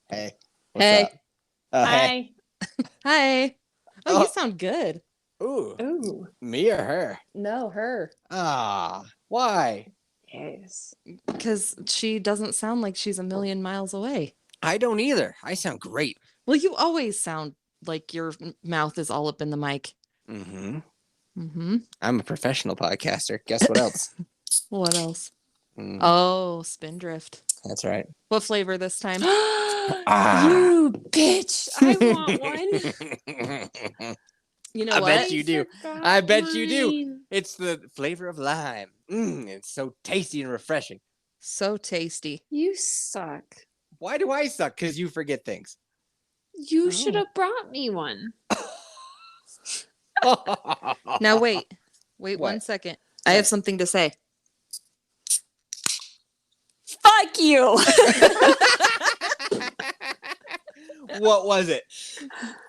Hey, what's Hey. up? Hey. Hi. Hi. Oh, you sound good. Ooh, Ooh. me or her? No, her. Why? Yes. Because she doesn't sound like she's a million miles away. I don't either. I sound great. Well, you always sound like your mouth is all up in the mic. Mm-hmm. Mm-hmm. I'm a professional podcaster. Guess what else? What else? Mm, Oh, Spindrift. that's right. What flavor this time? You bitch. I want one. You know I what? bet you do. I bet you do. Mine. It's the flavor of lime. It's so tasty and refreshing. So tasty. You suck. Why do I suck? Because you forget things. You Oh. should have brought me one. Now wait. Wait What? 1 second. I have something to say. Fuck you. What was it?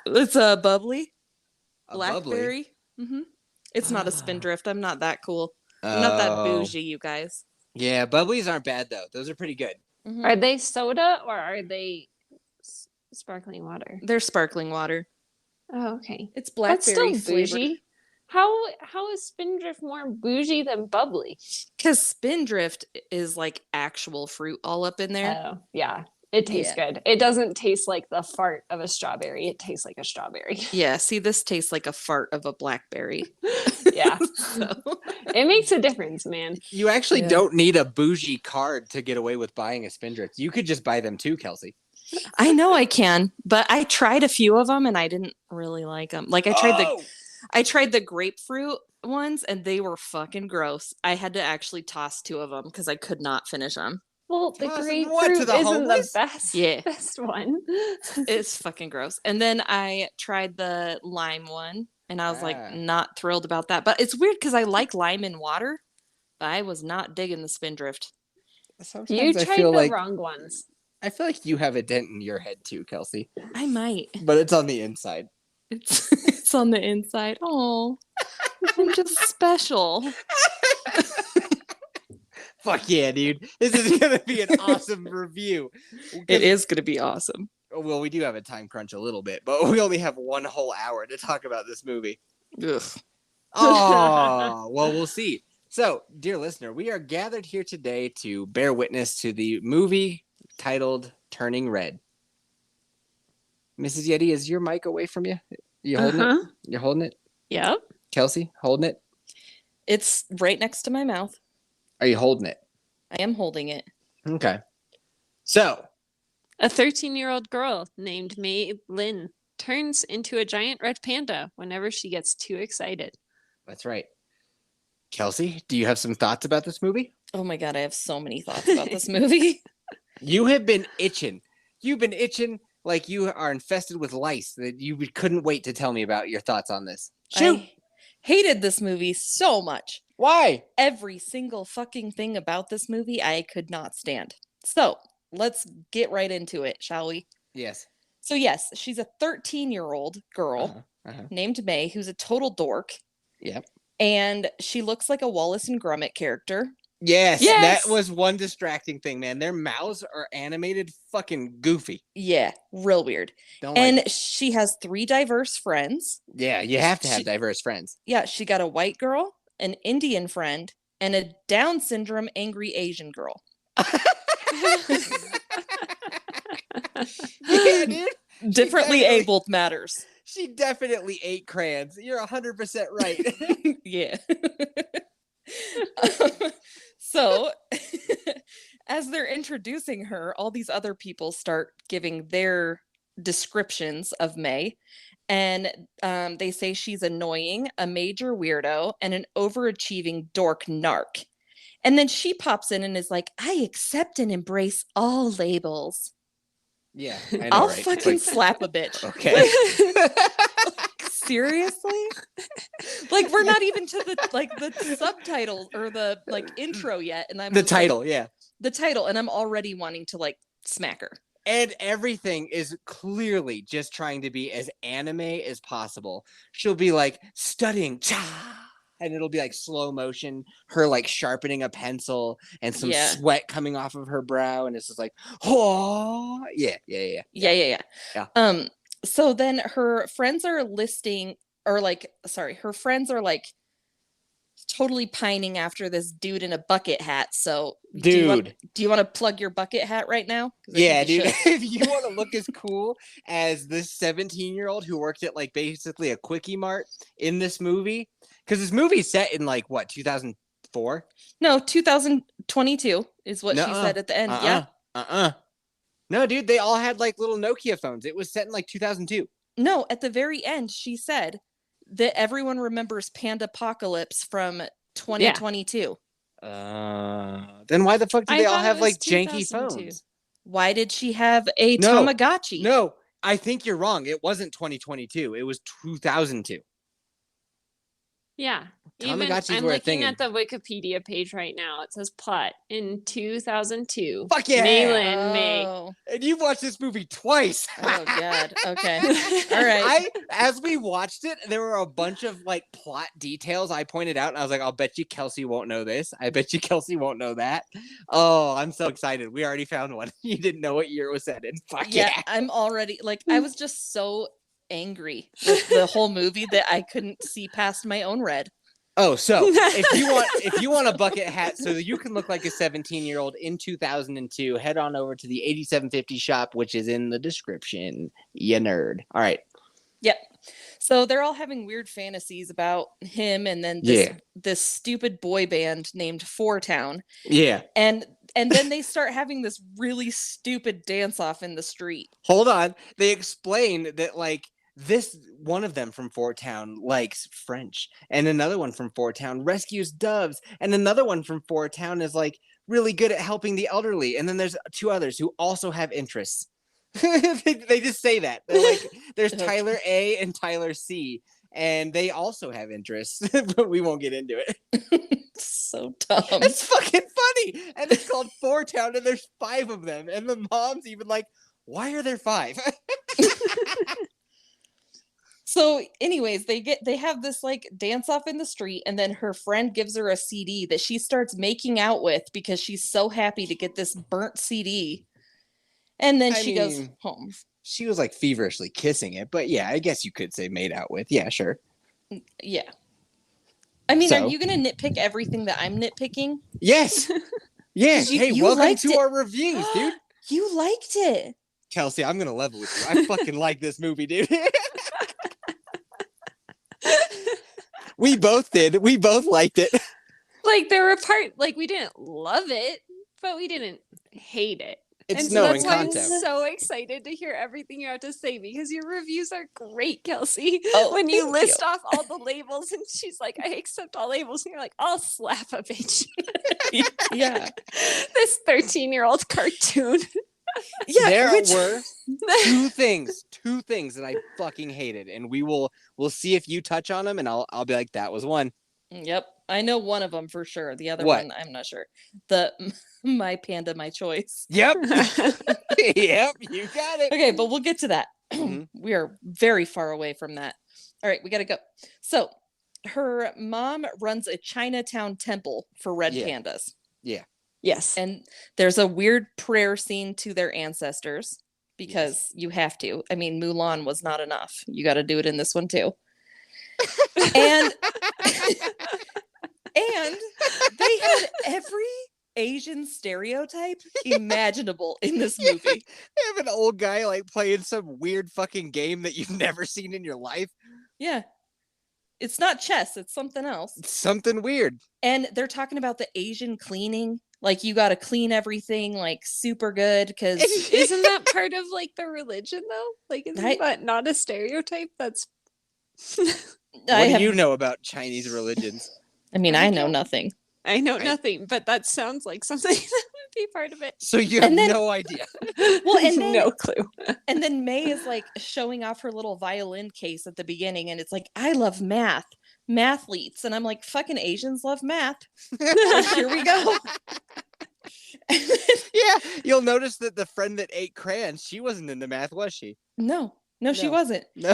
It's a bubbly. A Blackberry. Mm-hmm. It's not a bubbly? Spindrift. I'm not that cool. I'm not that bougie, you guys. Yeah, bubblies aren't bad though. Those are pretty good. Mm-hmm. Are they soda or are they sparkling water? They're sparkling water. Oh, okay. It's That's blackberry still flavored. bougie. How is Spindrift more bougie than bubbly? Because Spindrift is like actual fruit all up in there. Oh, yeah. It tastes good. It doesn't taste like the fart of a strawberry. It tastes like a strawberry. Yeah, see, this tastes like a fart of a blackberry. Yeah. So It makes a difference, man. You actually Yeah. don't need a bougie card to get away with buying a Spindrift. You could just buy them too, Kelsey. I know I can, but I tried a few of them and I didn't really like them. Like I tried the grapefruit ones and they were fucking gross. I had to actually toss 2 of them because I could not finish them. Well, the Toss grapefruit what, to the isn't homeless? the best. Yeah. Best one. It's fucking gross. And then I tried the lime one and I was like not thrilled about that. But it's weird because I like lime in water. But I was not digging the Spindrift. Sometimes You I tried feel the like wrong ones. I feel like you have a dent in your head too, Kelsey. I might. But it's on the inside. It's on the inside. Oh, I'm just special. Fuck yeah, dude. This is going to be an awesome review. It is going to be awesome. Well, we do have a time crunch a little bit, but we only have 1 whole hour to talk about this movie. Ugh. Oh, well, we'll see. So, dear listener, we are gathered here today to bear witness to the movie titled Turning Red. Mrs. Yeti, is your mic away from you? You holding it? You're holding it? Yep. Kelsey, holding it? It's right next to my mouth. Are you holding it? I am holding it. Okay. So, A 13-year-old girl named May Lynn turns into a giant red panda whenever she gets too excited. that's right. Kelsey, do you have some thoughts about this movie? Oh my God, I have so many thoughts about this movie. You have been itching. You've been itching like you are infested with lice that you couldn't wait to tell me about your thoughts on this. Shoot. I hated this movie so much. Why? Every single fucking thing about this movie I could not stand. So let's get right into it, shall we? Yes. So yes, she's a 13-year-old girl named May who's a total dork. Yep. And she looks like a Wallace and Gromit character. Yes, that was one distracting thing, man. Their mouths are animated fucking goofy. Yeah, real weird. She has 3 diverse friends. Yeah, you have to have diverse friends. Yeah, she got a white girl, an Indian friend, and a Down syndrome angry Asian girl. Yeah, dude. Differently abled matters. She definitely ate crayons. You're 100% right. Yeah. So, as they're introducing her, all these other people start giving their descriptions of May. And they say she's annoying, a major weirdo, and an overachieving dork narc. And then she pops in and is like, I accept and embrace all labels. Yeah, I know, I'll right? fucking slap a bitch. Okay. Seriously? Like, we're not even to the subtitles or the intro yet, and I'm the title, the title, and I'm already wanting to smack her. And everything is clearly just trying to be as anime as possible. She'll be like studying cha, and it'll be like slow motion, her like sharpening a pencil and some Yeah. sweat coming off of her brow, and it's just like, oh yeah. Yeah. So then her friends are her friends are like totally pining after this dude in a bucket hat. So do you want to plug your bucket hat right now? Yeah, dude. If you want to look as cool as this 17-year-old who worked at like basically a Quickie Mart in this movie, because this movie's set in like what, 2004? No, 2022 is what she said at the end. Yeah. No, dude, they all had like little Nokia phones. It was set in like 2002. No, at the very end, she said that everyone remembers Pandapocalypse from 2022. Then why the fuck do they all have like janky phones? Why did she have a Tamagotchi? No, I think you're wrong. It wasn't 2022. It was 2002. Yeah. Tamagotchis I'm were a looking thing. at the Wikipedia page right now. It says plot in 2002. Fuck yeah. May. And you've watched this movie twice. Oh god. Okay. All right. As we watched it, there were a bunch of like plot details I pointed out, and I was like, I'll bet you Kelsey won't know this. I bet you Kelsey won't know that. Oh, I'm so excited. We already found one. You didn't know what year it was set in. Fuck yeah. I'm already like, I was just so angry with the whole movie that I couldn't see past my own red. Oh, so if you want a bucket hat so that you can look like a 17-year-old in 2002, head on over to the 8750 shop, which is in the description. You nerd. All right. Yep. So they're all having weird fantasies about him, and then this stupid boy band named Four Town. Yeah. And then they start having this really stupid dance off in the street. Hold on. They explain that like this one of them from Four Town likes French, and another one from Four Town rescues doves, and another one from Four Town is like really good at helping the elderly, and then there's two others who also have interests. they just say that. They're like, there's Tyler A and Tyler C, and they also have interests, but we won't get into it. So dumb. It's fucking funny, and it's called Four Town, and there's 5 of them, and the mom's even like, why are there 5? So anyways, they have this like dance off in the street, and then her friend gives her a CD that she starts making out with because she's so happy to get this burnt CD. And then she goes home. She was like feverishly kissing it, but yeah, I guess you could say made out with. Yeah, sure. Yeah. I mean, are you going to nitpick everything that I'm nitpicking? Yes. Yes. Hey, welcome to our reviews, dude. You liked it. Kelsey, I'm going to level with you. I fucking like this movie, dude. We both did. We both liked it. Like there were parts, like we didn't love it, but we didn't hate it. It's that's why I'm so excited to hear everything you have to say, because your reviews are great, Kelsey. When you list off all the labels, and she's like, I accept all labels, and you're like, I'll slap a bitch. Yeah. This 13-year-old cartoon. Yeah, there were two things that I fucking hated, and we'll see if you touch on them, and I'll be like, that was one. Yep, I know one of them for sure. The other one, I'm not sure. The my panda, my choice. Yep. Yep, you got it. Okay, but we'll get to that. Mm-hmm. We are very far away from that. All right, we got to go. So her mom runs a Chinatown temple for red pandas. Yeah. Yes. And there's a weird prayer scene to their ancestors because you have to. I mean, Mulan was not enough. You got to do it in this one too. And they had every Asian stereotype imaginable in this movie. They have an old guy like playing some weird fucking game that you've never seen in your life. Yeah. It's not chess, it's something else. It's something weird. And they're talking about the Asian cleaning. Like, you got to clean everything like super good because isn't that part of like the religion though? Like, isn't that not a stereotype? That's what do you know about Chinese religions? I mean, I know nothing. I know nothing, but that sounds like something that would be part of it. So you have no idea. Well, and then, no clue. And then May is like showing off her little violin case at the beginning, and it's like, I love mathletes, and I'm like, fucking Asians love math. Like, here we go. Yeah, you'll notice that the friend that ate crayons, she wasn't into math, was she? No, she wasn't. No.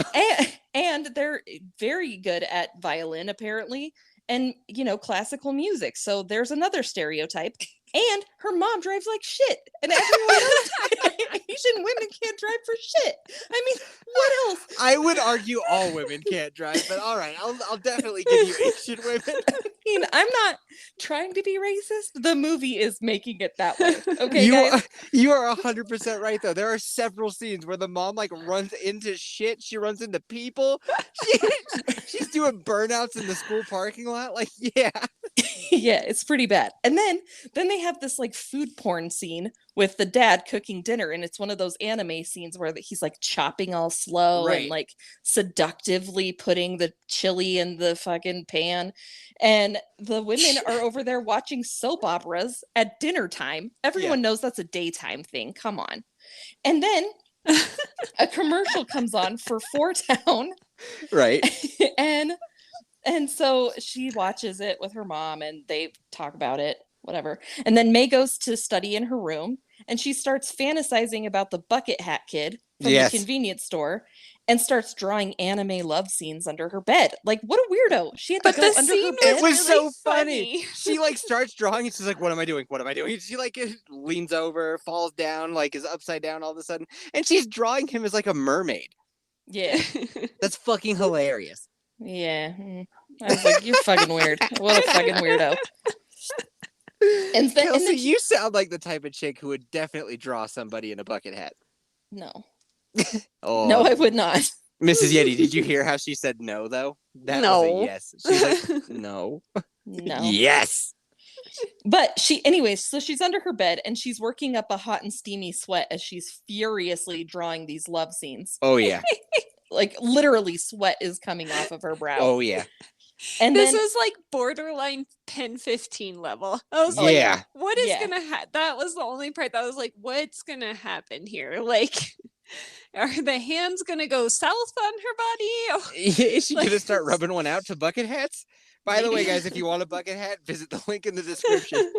And they're very good at violin, apparently. and classical music. So there's another stereotype. And her mom drives like shit, and everyone else, Asian women can't drive for shit. I mean, what else? I would argue all women can't drive, but all right, I'll definitely give you Asian women. I mean, I'm not trying to be racist. The movie is making it that way. Okay, guys? You are 100% right, though. There are several scenes where the mom like runs into shit. She runs into people. She's doing burnouts in the school parking lot. Like, yeah. Yeah, it's pretty bad. And then they have this like food porn scene with the dad cooking dinner, and it's one of those anime scenes where he's like chopping all slow and like seductively putting the chili in the fucking pan, and the women are over there watching soap operas at dinner time. Everyone knows that's a daytime thing. Come on. And then a commercial comes on for Four Town. Right. And so she watches it with her mom, and they talk about it, whatever. And then May goes to study in her room, and she starts fantasizing about the bucket hat kid from the convenience store, and starts drawing anime love scenes under her bed. Like, what a weirdo. She had to go under her bed. It was really so funny. She like starts drawing, and she's like, what am I doing? What am I doing? She like leans over, falls down, like is upside down all of a sudden. And she's drawing him as like a mermaid. Yeah. That's fucking hilarious. Yeah. I was like, you're fucking weird. What a fucking weirdo. Kelsey, you sound like the type of chick who would definitely draw somebody in a bucket hat. No. Oh. No, I would not. Mrs. Yeti, did you hear how she said no, though? That was a yes. She's like, no. No. Yes. But so she's under her bed, and she's working up a hot and steamy sweat as she's furiously drawing these love scenes. Oh, yeah. Like, literally sweat is coming off of her brow. Oh, yeah. And this is like borderline pen 15 level. I was like, what is gonna happen? That was the only part that was like, what's gonna happen here? Like, are the hands gonna go south on her body? Is she gonna start rubbing one out to bucket hats? By the way, guys, if you want a bucket hat, visit the link in the description.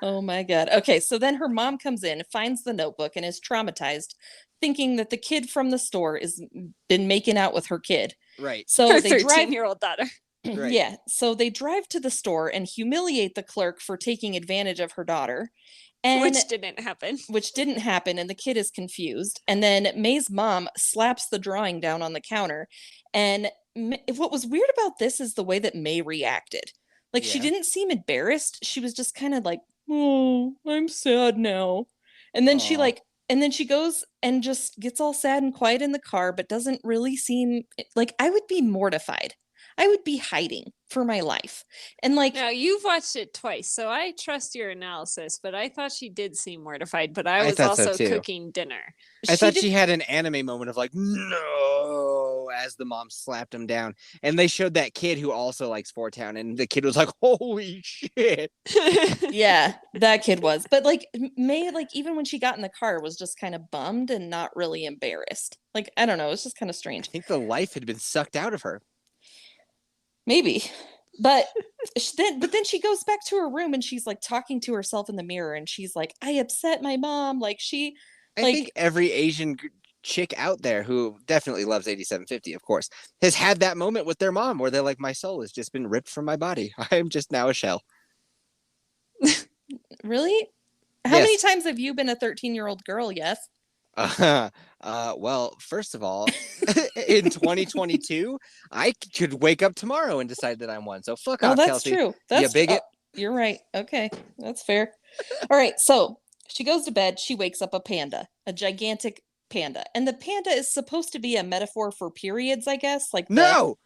Oh my God. Okay, so then her mom comes in, finds the notebook, and is traumatized, thinking that the kid from the store has been making out with her kid. Right. So her they 13-year-old daughter. Right. Yeah. So they drive to the store and humiliate the clerk for taking advantage of her daughter. Which didn't happen. And the kid is confused. And then May's mom slaps the drawing down on the counter. And what was weird about this is the way that May reacted. Like, she didn't seem embarrassed. She was just kind of like, oh, I'm sad now. And then she goes and just gets all sad and quiet in the car, but doesn't really seem like, I would be mortified. I would be hiding for my life. And like, now you've watched it twice, so I trust your analysis, but I thought she did seem mortified, but I was also cooking dinner. I thought she had an anime moment of like, no, as the mom slapped him down. And they showed that kid who also likes Four Town, and the kid was like, holy shit. Yeah, that kid was. But like, May, like, even when she got in the car, was just kind of bummed and not really embarrassed. Like, I don't know, it's just kind of strange. I think the life had been sucked out of her. Maybe. But then she goes back to her room, and she's like talking to herself in the mirror, and she's like, I upset my mom. Like, I think every Asian chick out there who definitely loves 8750, of course, has had that moment with their mom where they're like, my soul has just been ripped from my body. I am just now a shell. Really? How many times have you been a 13-year-old girl, Yeff? Well, first of all, in 2022, I could wake up tomorrow and decide that I'm one. So fuck off, that's Kelsey. True. That's you bigot. You're right. Okay, that's fair. All right, so she goes to bed. She wakes up a panda, a gigantic panda, and the panda is supposed to be a metaphor for periods, I guess. Like no.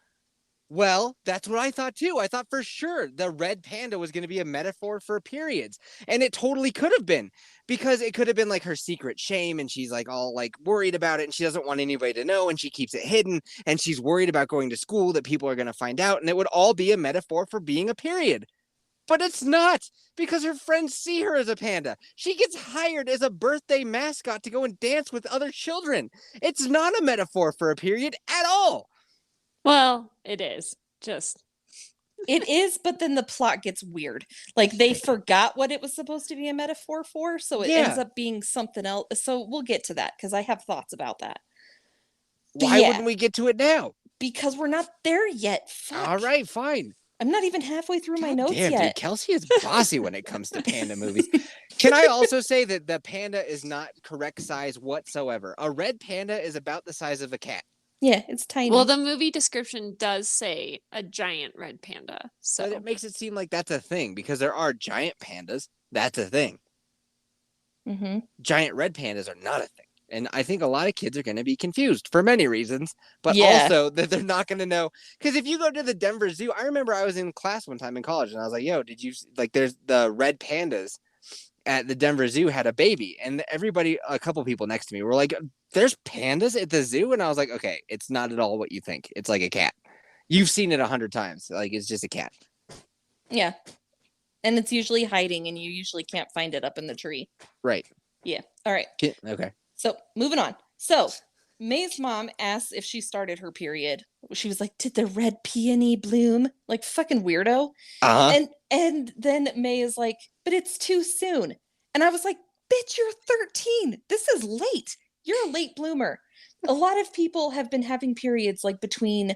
Well, that's what I thought too. I thought for sure the red panda was going to be a metaphor for periods. And it totally could have been, because it could have been like her secret shame, and she's like all like worried about it, and she doesn't want anybody to know, and she keeps it hidden, and she's worried about going to school that people are going to find out, and it would all be a metaphor for being a period. But it's not, because her friends see her as a panda. She gets hired as a birthday mascot to go and dance with other children. It's not a metaphor for a period at all. Well, it is. It is, but then the plot gets weird. Like, they forgot what it was supposed to be a metaphor for, so it ends up being something else. So we'll get to that, because I have thoughts about that. Why wouldn't we get to it now? because we're not there yet. Fuck. All right, fine. I'm not even halfway through my notes damn, yet. Dude, Kelsey is bossy when it comes to panda movies. Can I also say that the panda is not correct size whatsoever? A red panda is about the size of a cat. Yeah, it's tiny. Well, the movie description does say a giant red panda. So But it makes it seem like that's a thing because there are giant pandas. That's a thing. Mm-hmm. Giant red pandas are not a thing. And I think a lot of kids are going to be confused for many reasons, but also that they're not going to know. Because if you go to the Denver Zoo, I remember I was in class one time in college and I was like, yo, did you, like, there's the red pandas at the Denver Zoo had a baby. And everybody, a couple people next to me were like, there's pandas at the zoo? And I was like, okay, it's not at all what you think. It's like a cat. You've seen it 100 times. Like, it's just a cat. Yeah. And it's usually hiding and you usually can't find it up in the tree. Right. Yeah. All right. Okay. So moving on. So May's mom asks if she started her period. She was like, did the red peony bloom? Like fucking weirdo. Uh-huh. And then May is like, but it's too soon. And I was like, bitch, you're 13. This is late. You're a late bloomer. A lot of people have been having periods like between,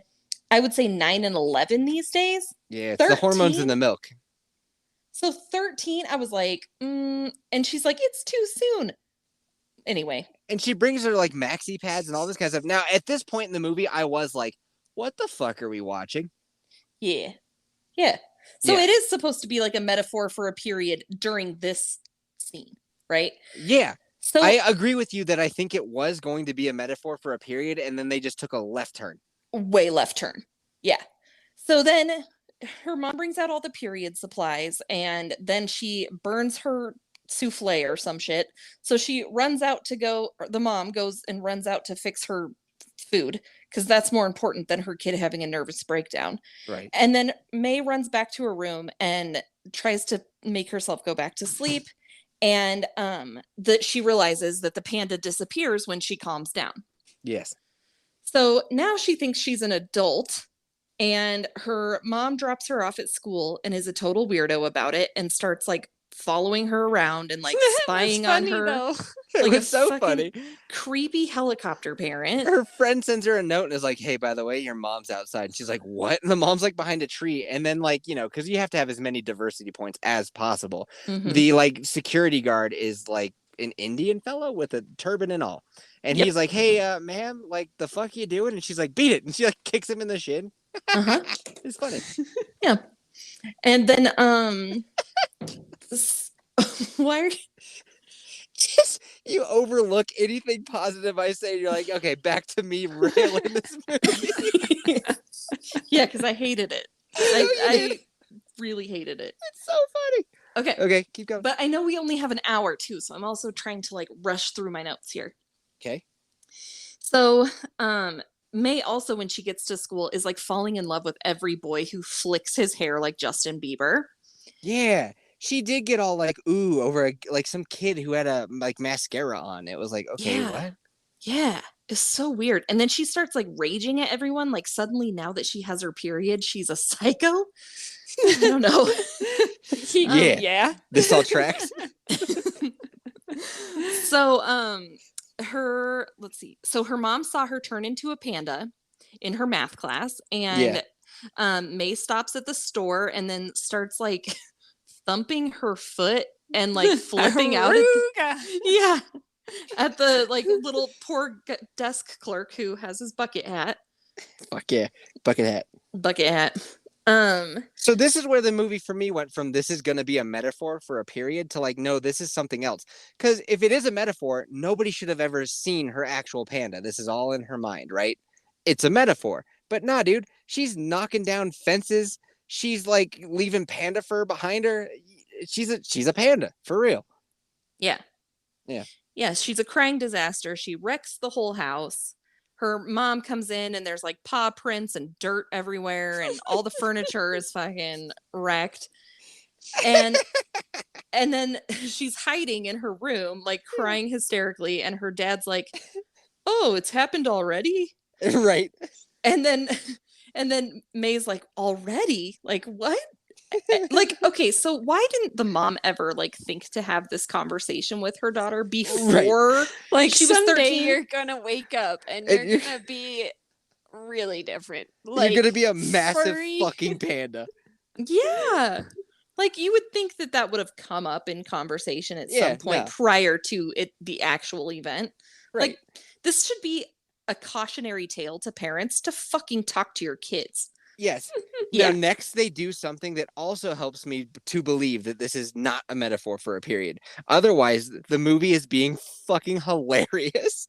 I would say 9 and 11 these days. Yeah, it's 13? The hormones in the milk. So 13, I was like, and she's like, it's too soon. Anyway. And she brings her like maxi pads and all this kind of stuff. Now, at this point in the movie, I was like, what the fuck are we watching? Yeah. Yeah. So it is supposed to be like a metaphor for a period during this scene, right? Yeah. So I agree with you that I think it was going to be a metaphor for a period, and then they just took a left turn. Way left turn. Yeah. So then her mom brings out all the period supplies, and then she burns her souffle or some shit. So she runs out to go, the mom goes and runs out to fix her food because that's more important than her kid having a nervous breakdown. Right. And then May runs back to her room and tries to make herself go back to sleep. And that she realizes that the panda disappears when she calms down. Yes. So now she thinks she's an adult, and her mom drops her off at school and is a total weirdo about it and starts like following her around and like spying on her. Though. Like, it was so funny. Creepy helicopter parent. Her friend sends her a note and is like, hey, by the way, your mom's outside. And she's like, what? And the mom's like behind a tree. And then like, you know, because you have to have as many diversity points as possible. Mm-hmm. The like security guard is like an Indian fellow with a turban and all. And he's like, hey, ma'am, like the fuck you doing? And she's like, beat it. And she like kicks him in the shin. It's funny. Yeah. And then why are just you overlook anything positive I say. You're like, okay, back to me railing this movie. Yeah, because I hated it. I really hated it. It's so funny. Okay, keep going. But I know we only have an hour too, so I'm also trying to like rush through my notes here. Okay. So May also, when she gets to school, is like falling in love with every boy who flicks his hair like Justin Bieber. Yeah. She did get all like, ooh, over like some kid who had a like mascara on. It was like, okay, what? Yeah, it's so weird. And then she starts like raging at everyone. Like suddenly now that she has her period, she's a psycho. I don't know. Yeah. This all tracks. So, let's see. So her mom saw her turn into a panda in her math class, and May stops at the store and then starts like thumping her foot and like flipping out at the like little poor desk clerk who has his bucket hat. Fuck yeah, bucket hat. So this is where the movie for me went from this is going to be a metaphor for a period to like, no, this is something else. Because if it is a metaphor, nobody should have ever seen her actual panda. This is all in her mind, right? It's a metaphor. But nah, dude, she's knocking down fences. She's like leaving panda fur behind her. She's a panda for real. Yeah. She's a crying disaster. She wrecks the whole house. Her mom comes in and there's like paw prints and dirt everywhere and all the furniture is fucking wrecked. And then she's hiding in her room, like crying hysterically. And her dad's like, oh, it's happened already. Right. And then May's like, already? Like, what? Like, okay, so why didn't the mom ever like think to have this conversation with her daughter before like she was someday 13? You're gonna wake up and you're gonna be really different. You're gonna be a massive fucking panda. Yeah. Like, you would think that would have come up in conversation at some point prior to the actual event. Right. Like, this should be a cautionary tale to parents to fucking talk to your kids. Yes. Now, next they do something that also helps me to believe that this is not a metaphor for a period. Otherwise, the movie is being fucking hilarious.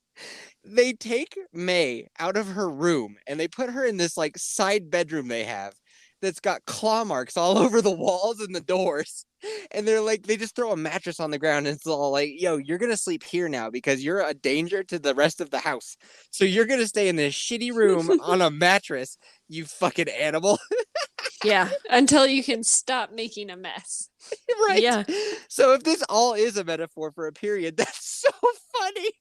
They take May out of her room and they put her in this like side bedroom they have that's got claw marks all over the walls and the doors. And they're like, they just throw a mattress on the ground and it's all like, yo, you're going to sleep here now because you're a danger to the rest of the house. So you're going to stay in this shitty room on a mattress, you fucking animal. Yeah, until you can stop making a mess. Right? Yeah. So if this all is a metaphor for a period, that's so funny.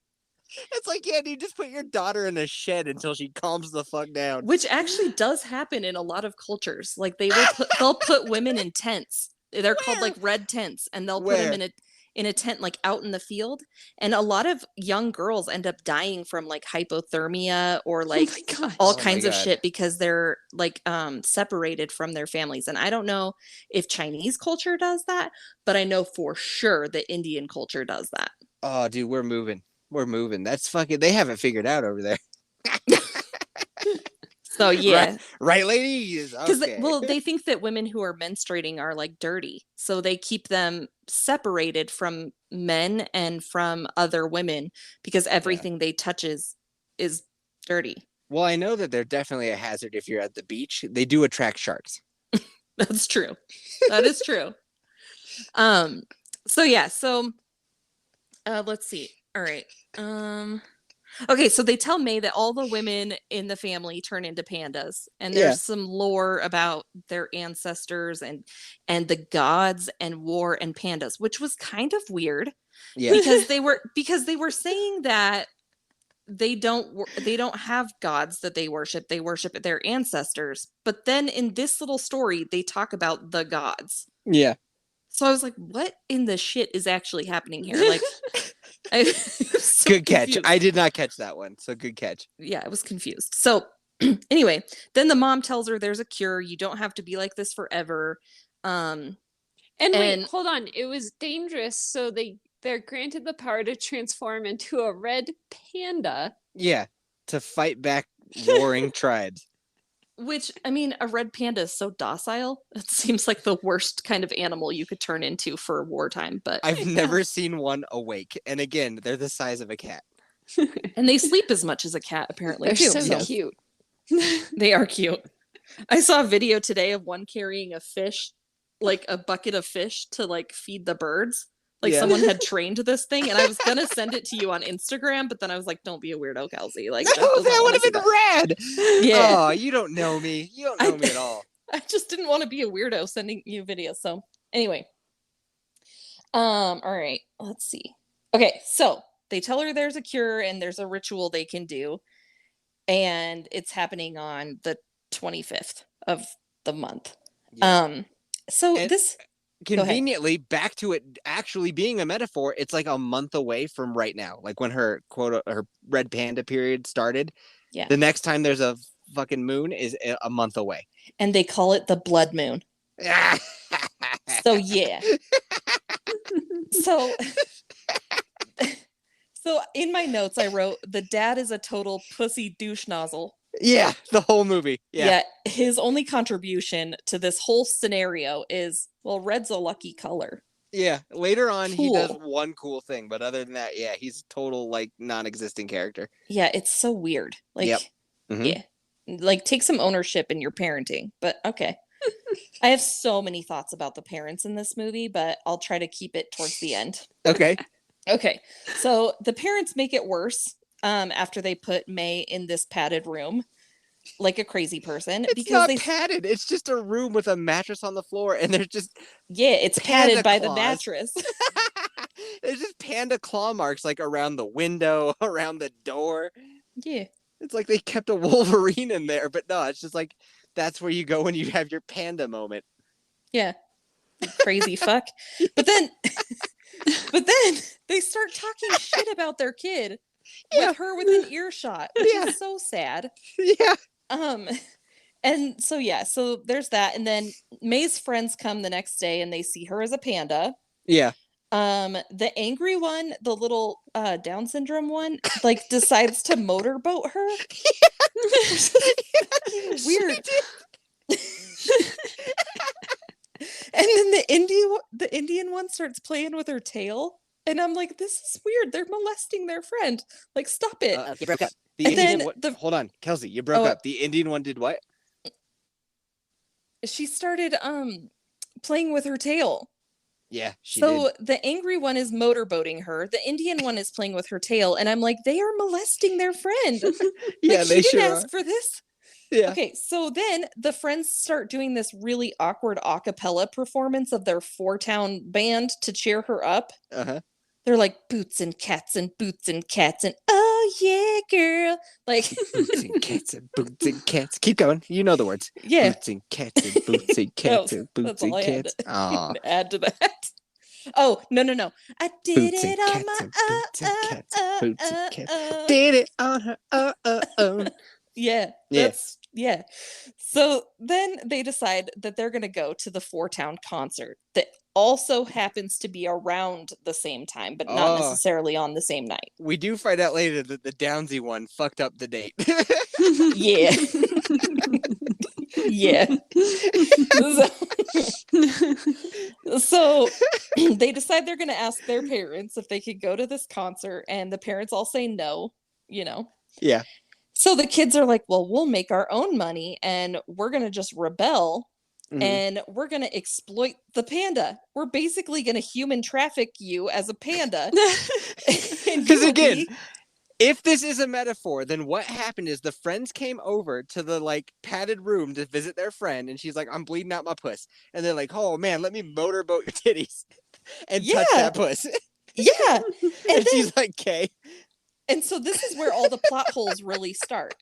It's like, yeah, dude, just put your daughter in a shed until she calms the fuck down. Which actually does happen in a lot of cultures. Like, they'll put women in tents. They're called like red tents, and they'll put them in a tent like out in the field. And a lot of young girls end up dying from like hypothermia or like all kinds of shit because they're like separated from their families. And I don't know if Chinese culture does that, but I know for sure that Indian culture does that. Oh, dude, we're moving. That's fucking, they have it figured out over there. So yeah. Right ladies? Because okay. they think that women who are menstruating are like dirty. So they keep them separated from men and from other women because everything they touch is dirty. Well, I know that they're definitely a hazard if you're at the beach. They do attract sharks. That's true. That is true. So let's see. All right. Okay, so they tell May that all the women in the family turn into pandas, and there's some lore about their ancestors and the gods and war and pandas, which was kind of weird. Yeah. Because they were saying that they don't have gods that they worship their ancestors. But then in this little story, they talk about the gods. So I was like, what in the shit is actually happening here? Like, so good catch. Confused. I did not catch that one. So good catch. Yeah, I was confused. So anyway, then the mom tells her there's a cure. You don't have to be like this forever. And wait, hold on. It was dangerous. So they're granted the power to transform into a red panda. Yeah, to fight back warring tribes. Which, I mean, a red panda is so docile. It seems like the worst kind of animal you could turn into for wartime. But I've never seen one awake. And again, they're the size of a cat. And they sleep as much as a cat, apparently. They're so cute. They are cute. I saw a video today of one carrying a fish, like a bucket of fish to like feed the birds. Like someone had trained this thing, and I was gonna send it to you on Instagram, but then I was like, "Don't be a weirdo, Kelsey." Like, no, that would have been rad. Yeah. Oh, you don't know me. You don't know me at all. I just didn't want to be a weirdo sending you videos. So anyway, all right. Let's see. Okay, so they tell her there's a cure and there's a ritual they can do, and it's happening on the 25th of the month. Yeah. Conveniently, back to it actually being a metaphor, it's like a month away from right now, like when her red panda period started. Yeah, the next time there's a fucking moon is a month away, and they call it the blood moon. So yeah. So in my notes I wrote, the dad is a total pussy douche nozzle. Yeah, the whole movie. Yeah, his only contribution to this whole scenario is, well, red's a lucky color. Yeah, later on he does one cool thing, but other than that, yeah, he's a total like non-existent character. Yeah, it's so weird. Like, yeah, like take some ownership in your parenting. But okay, I have so many thoughts about the parents in this movie, but I'll try to keep it towards the end. Okay. Okay, so the parents make it worse. After they put May in this padded room like a crazy person. It's not padded. It's just a room with a mattress on the floor, and there's just it's padded by the mattress. There's just panda claw marks like around the window, around the door. Yeah. It's like they kept a Wolverine in there, but no, it's just like that's where you go when you have your panda moment. Yeah. Crazy fuck. But then they start talking shit about their kid. With her within earshot, which is so sad. Yeah. And so so there's that, and then May's friends come the next day and they see her as a panda. Yeah. The angry one, the little Down syndrome one, like decides to motorboat her. Weird. And then the Indian one starts playing with her tail. And I'm like, this is weird. They're molesting their friend. Like, stop it. You broke up. The And Indian then one, hold on, Kelsey, you broke up. The Indian one did what? She started playing with her tail. Yeah, she So did. the angry one is motorboating her. The Indian one is playing with her tail. And I'm like, they are molesting their friend. Yeah, like, they she didn't sure ask for this. Yeah. Okay, so then the friends start doing this really awkward a cappella performance of their four-town band to cheer her up. Uh-huh. They're like, boots and cats and boots and cats and oh yeah, girl. Like boots and cats and boots and cats. Keep going. You know the words. Yeah. Boots and cats and boots and cats and boots and cats. Add to that. Oh, no. I did boots it and on my boots and cats and boots and cats. Did it on her own. Yeah. Yeah. So then they decide that they're going to go to the Four-Town concert that also happens to be around the same time, but not necessarily on the same night. We do find out later that the Downsy one fucked up the date. Yeah. Yeah. So they decide they're going to ask their parents if they could go to this concert, and the parents all say no, Yeah. So the kids are like, well, we'll make our own money and we're going to just rebel and we're going to exploit the panda. We're basically going to human traffic you as a panda. Because again, if this is a metaphor, then what happened is the friends came over to the padded room to visit their friend, and she's like, I'm bleeding out my puss. And they're like, oh man, let me motorboat your titties and touch that puss. Yeah. And she's like, okay. And so this is where all the plot holes really start.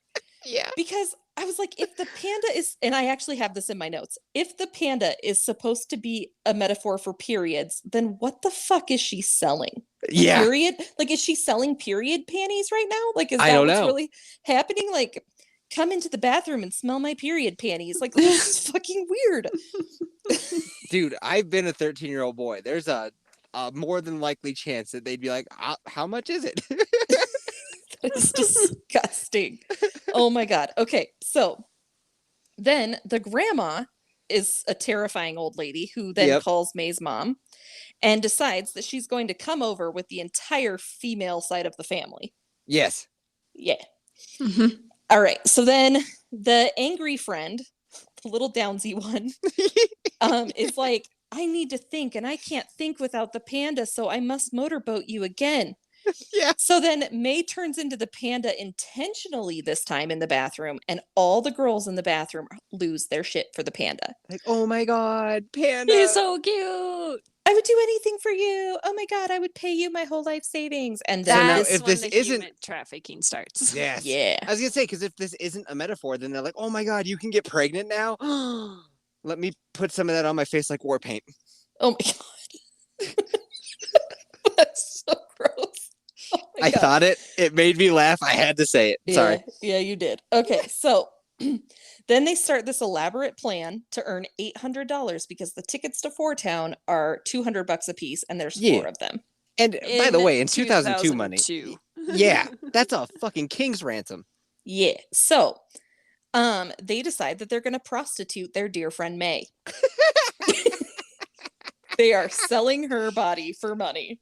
Yeah. Because I was like, if the panda is, and I actually have this in my notes, if the panda is supposed to be a metaphor for periods, then what the fuck is she selling? Yeah. Period? Like, is she selling period panties right now? Like, is that what's really happening? Like, come into the bathroom and smell my period panties. Like, this is fucking weird. Dude, I've been a 13-year-old boy. There's a more than likely chance that they'd be like, how much is it? It's disgusting. Oh my God. Okay. So then the grandma is a terrifying old lady who then calls May's mom and decides that she's going to come over with the entire female side of the family. Yes. Yeah. Mm-hmm. All right. So then the angry friend, the little Downsy one, is like, I need to think and I can't think without the panda, so I must motorboat you again. Yeah. So then May turns into the panda intentionally this time in the bathroom, and all the girls in the bathroom lose their shit for the panda. Like, oh my God, panda. He's so cute. I would do anything for you. Oh my God, I would pay you my whole life savings. And then then if this isn't trafficking starts. Yes. Yeah. I was gonna say, because if this isn't a metaphor, then they're like, oh my God, you can get pregnant now. Let me put some of that on my face like war paint. Oh my God. That's so gross. Oh I thought it made me laugh. I had to say it. Yeah, sorry. Yeah, you did. Okay, so then they start this elaborate plan to earn $800 because the tickets to Four Town are $200 a piece, and there's 4 of them. And by the way, in 2002 money, yeah, that's a fucking king's ransom. Yeah. So, they decide that they're going to prostitute their dear friend May. They are selling her body for money.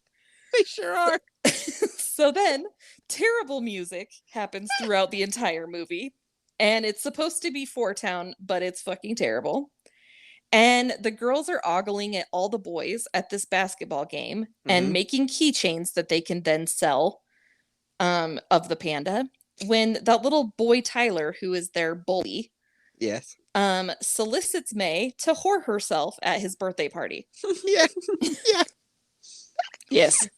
They sure are. So then, terrible music happens throughout the entire movie. And it's supposed to be Four Town, but it's fucking terrible. And the girls are ogling at all the boys at this basketball game and making keychains that they can then sell of the panda. When that little boy Tyler, who is their bully, yes, solicits May to whore herself at his birthday party. Yeah. Yes.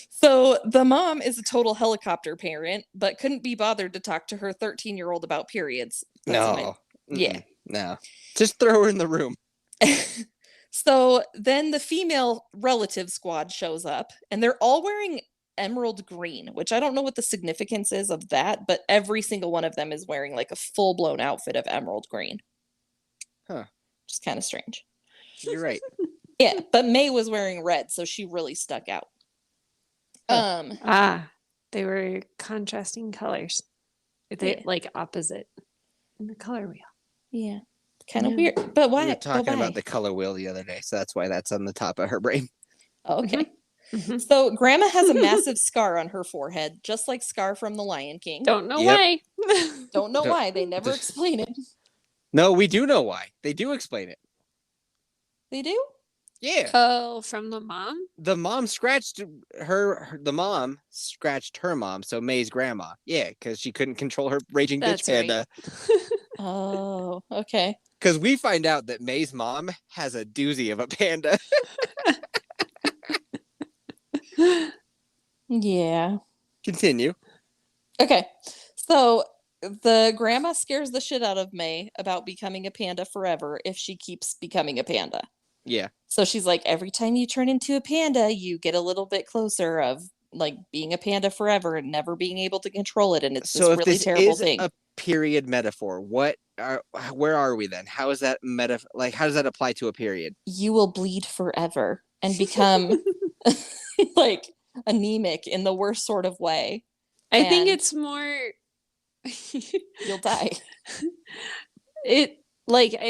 So the mom is a total helicopter parent, but couldn't be bothered to talk to her 13-year-old about periods. No. Yeah. No. Just throw her in the room. So then the female relative squad shows up, and they're all wearing emerald green, which I don't know what the significance is of that, but every single one of them is wearing like a full-blown outfit of emerald green. Huh. Which is kind of strange. You're right. Yeah, but May was wearing red, so she really stuck out. They were contrasting colors. They like opposite in the color wheel. Yeah. Kind of weird. But why? We were talking about the color wheel the other day, so that's why that's on the top of her brain. Okay. So Grandma has a massive scar on her forehead, just like Scar from The Lion King. Don't know why. Don't know why. They never explain it. No, we do know why. They do explain it. They do? Yeah. Oh, from the mom? The mom scratched the mom scratched her mom, so May's grandma. Yeah, because she couldn't control her raging bitch panda. Right. Oh, okay. Because we find out that May's mom has a doozy of a panda. Yeah. Continue. Okay. So the grandma scares the shit out of May about becoming a panda forever if she keeps becoming a panda. Yeah. So she's like, every time you turn into a panda, you get a little bit closer of like being a panda forever and never being able to control it. And it's this really terrible thing. A period metaphor. Where are we then? How is that how does that apply to a period? You will bleed forever and become like anemic in the worst sort of way. I think it's more you'll die. I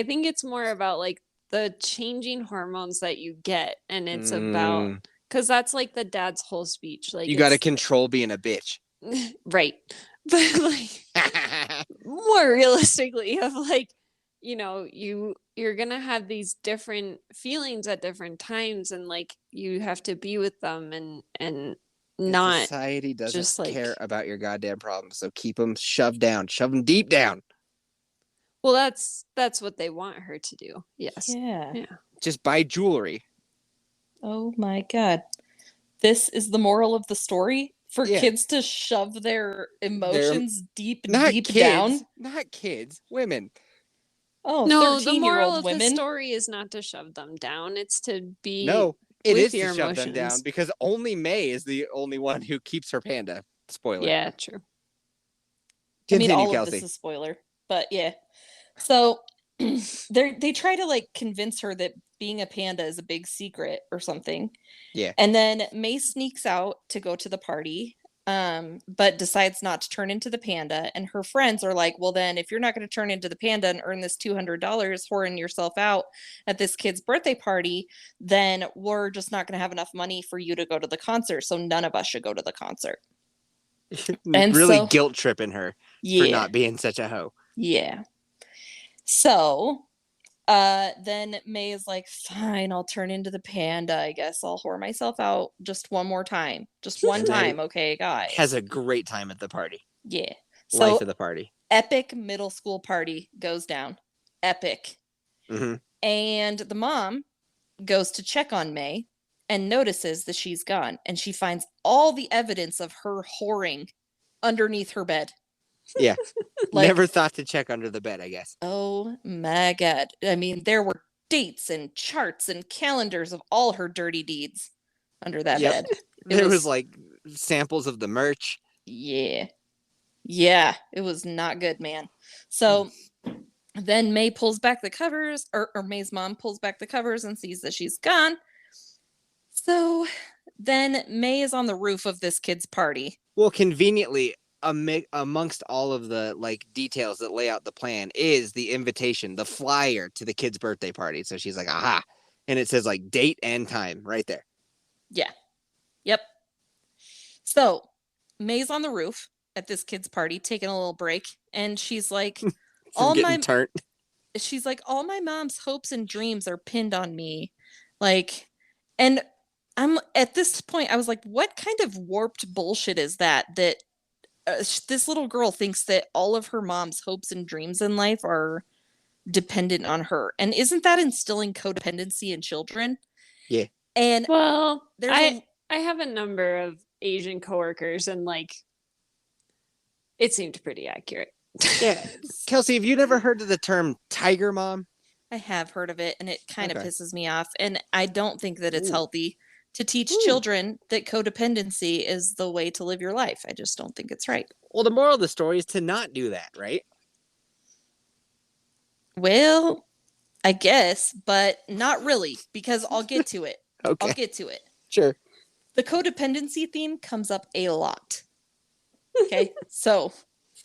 think it's more about like the changing hormones that you get, and it's about because that's like the dad's whole speech. Like you got to control being a bitch, right? But like more realistically, of like you're gonna have these different feelings at different times, and like you have to be with them, and not society doesn't just care about your goddamn problems, so keep them shoved down, shove them deep down. Well, that's what they want her to do. Yes. Yeah. Just buy jewelry. Oh my god. This is the moral of the story for kids to shove their emotions deep down. Not kids, women. Oh, no, the moral of the story is not to shove them down. It's to be it is to shove them down because only May is the only one who keeps her panda. Spoiler. Yeah, true. Continue, all Kelsey. of this is spoiler, but yeah. So they try to like convince her that being a panda is a big secret or something. Yeah. And then May sneaks out to go to the party, but decides not to turn into the panda. And her friends are like, well, then if you're not going to turn into the panda and earn this $200 whoring yourself out at this kid's birthday party, then we're just not going to have enough money for you to go to the concert. So none of us should go to the concert. And really guilt tripping her for not being such a hoe. Yeah. So then May is like, fine, I'll turn into the panda. I guess I'll whore myself out just one more time. Just one time, okay, guys. Has a great time at the party. Yeah. So, life of the party. Epic middle school party goes down. Epic. Mm-hmm. And the mom goes to check on May and notices that she's gone. And she finds all the evidence of her whoring underneath her bed. Yeah. Never thought to check under the bed, I guess. Oh my god. I mean, there were dates and charts and calendars of all her dirty deeds under that bed. There was like samples of the merch. Yeah. Yeah. It was not good, man. So then May pulls back the covers, or May's mom pulls back the covers and sees that she's gone. So then May is on the roof of this kid's party. Well, conveniently, amongst all of the like details that lay out the plan is the invitation, the flyer to the kid's birthday party. So she's like, aha. And it says like date and time right there. Yeah. Yep. So May's on the roof at this kid's party, taking a little break. And she's like, she's like, all my mom's hopes and dreams are pinned on me. Like, and I'm at this point, I was like, what kind of warped bullshit is that this little girl thinks that all of her mom's hopes and dreams in life are dependent on her? And isn't that instilling codependency in children? Yeah. And well, I have a number of Asian coworkers, and like it seemed pretty accurate. Yeah. Kelsey, have you never heard of the term tiger mom? I have heard of it, and it kind of pisses me off. And I don't think that it's healthy to teach children that codependency is the way to live your life. I just don't think it's right. Well, the moral of the story is to not do that, right? Well, I guess, but not really, because I'll get to it. Okay. I'll get to it. Sure. The codependency theme comes up a lot. Okay, so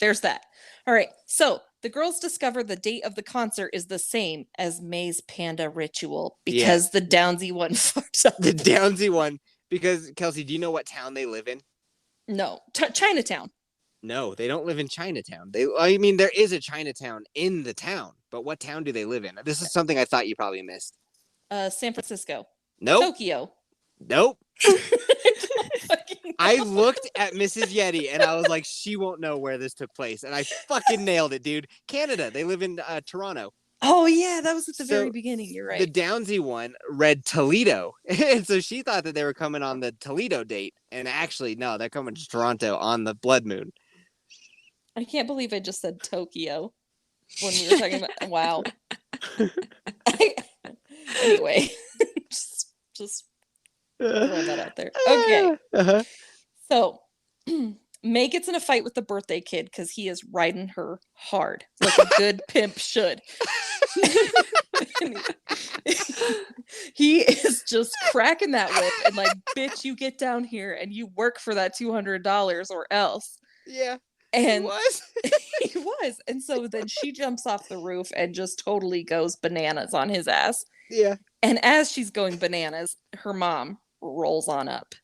there's that. All right, so the girls discover the date of the concert is the same as May's panda ritual because the Downsy one fucked up. The Downsy one, because, Kelsey, do you know what town they live in? No, Chinatown. No, they don't live in Chinatown. I mean, there is a Chinatown in the town, but what town do they live in? This is something I thought you probably missed. San Francisco. Nope. Tokyo. Nope. I looked at Mrs. Yeti and I was like, she won't know where this took place. And I fucking nailed it, dude. Canada. They live in Toronto. Oh, yeah. That was at the very beginning. You're right. The Downsy one read Toledo. And so she thought that they were coming on the Toledo date. And actually, no, they're coming to Toronto on the blood moon. I can't believe I just said Tokyo when we were talking about. Wow. Anyway, just throwing that out there. Okay. Uh-huh. So May gets in a fight with the birthday kid because he is riding her hard, like a good pimp should. He is just cracking that whip and like, bitch, you get down here and you work for that $200 or else. Yeah. And he was. He was. And so then she jumps off the roof and just totally goes bananas on his ass. Yeah. And as she's going bananas, her mom rolls on up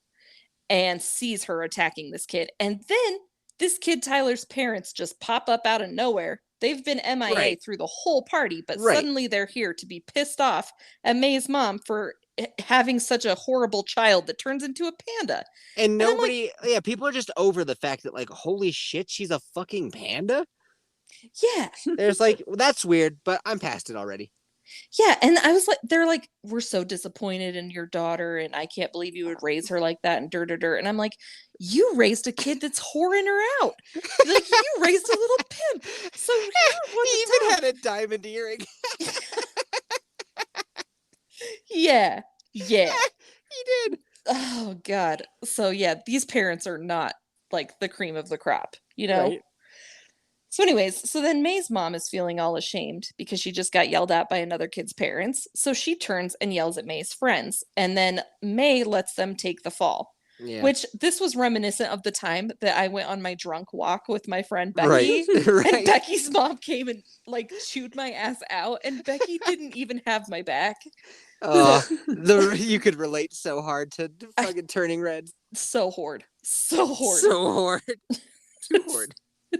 and sees her attacking this kid. And then this kid, Tyler's parents, just pop up out of nowhere. They've been MIA through the whole party, but suddenly they're here to be pissed off at May's mom for having such a horrible child that turns into a panda. And nobody, people are just over the fact that, like, holy shit, she's a fucking panda? Yeah. There's like, that's weird, but I'm past it already. Yeah, and I was like, they're like, we're so disappointed in your daughter, and I can't believe you would raise her like that, and dirt. And I'm like, you raised a kid that's whoring her out. Like, you raised a little pimp. So he even had a diamond earring. Yeah. He did. Oh, God. So, yeah, these parents are not, like, the cream of the crop, you know? Right. So anyways, so then May's mom is feeling all ashamed because she just got yelled at by another kid's parents. So she turns and yells at May's friends. And then May lets them take the fall. Yeah. Which this was reminiscent of the time that I went on my drunk walk with my friend Becky. Right. And Becky's mom came and like chewed my ass out. And Becky didn't even have my back. You could relate so hard to fucking turning red. So hard. Too hard.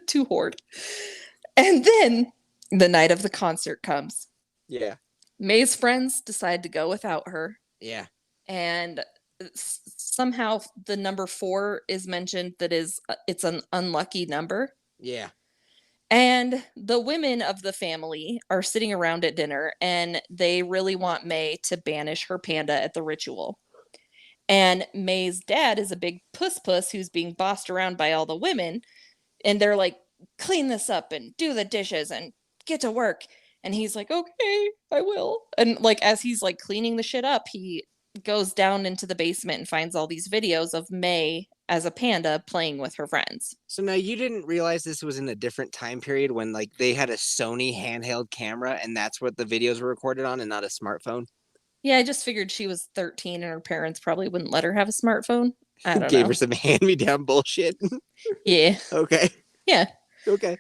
Too hard. And then the night of the concert comes. Yeah. May's friends decide to go without her. Yeah. And somehow the number 4 is mentioned it's an unlucky number. Yeah. And the women of the family are sitting around at dinner and they really want May to banish her panda at the ritual. And May's dad is a big puss who's being bossed around by all the women. And they're like, clean this up and do the dishes and get to work. And he's like, okay, I will. And like, as he's like cleaning the shit up, he goes down into the basement and finds all these videos of May as a panda playing with her friends. So now you didn't realize this was in a different time period when like they had a Sony handheld camera and that's what the videos were recorded on and not a smartphone? Yeah, I just figured she was 13 and her parents probably wouldn't let her have a smartphone. I don't know. Gave her some hand-me-down bullshit. Yeah. Okay. Yeah. Okay.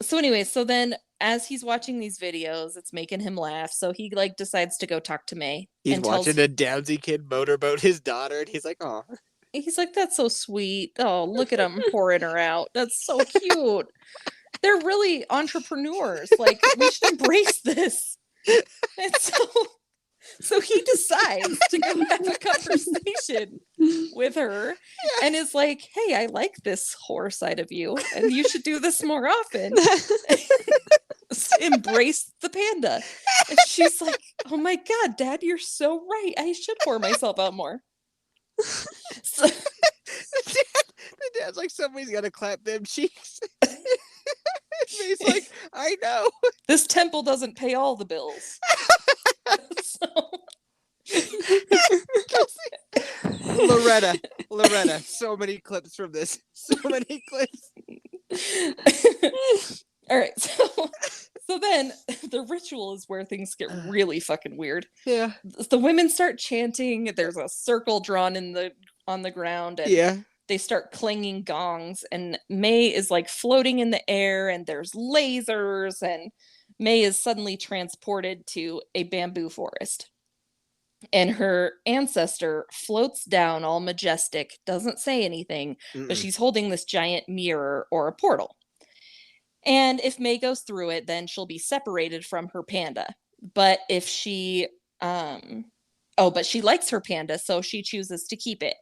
So anyway, so then as he's watching these videos, it's making him laugh. So he like decides to go talk to May. He's watching a Downsy kid motorboat his daughter, and he's like, "Oh." He's like, "That's so sweet. Oh, look at him pouring her out. That's so cute. They're really entrepreneurs. Like, we should embrace this." And so he decides to go have a conversation with her and is like, hey, I like this horror side of you and you should do this more often. Embrace the panda. And she's like, oh my God, Dad, you're so right. I should whore myself out more. So, the dad's like, somebody's got to clap them cheeks. He's like, I know. This temple doesn't pay all the bills. So, Loretta, so many clips from this. So many clips. All right, so then the ritual is where things get really fucking weird. Yeah. The women start chanting. There's a circle drawn on the ground, and they start clanging gongs. And May is like floating in the air, and there's lasers, and May is suddenly transported to a bamboo forest. And her ancestor floats down all majestic, doesn't say anything, but she's holding this giant mirror or a portal. And if May goes through it, then she'll be separated from her panda. But if she, but she likes her panda, so she chooses to keep it.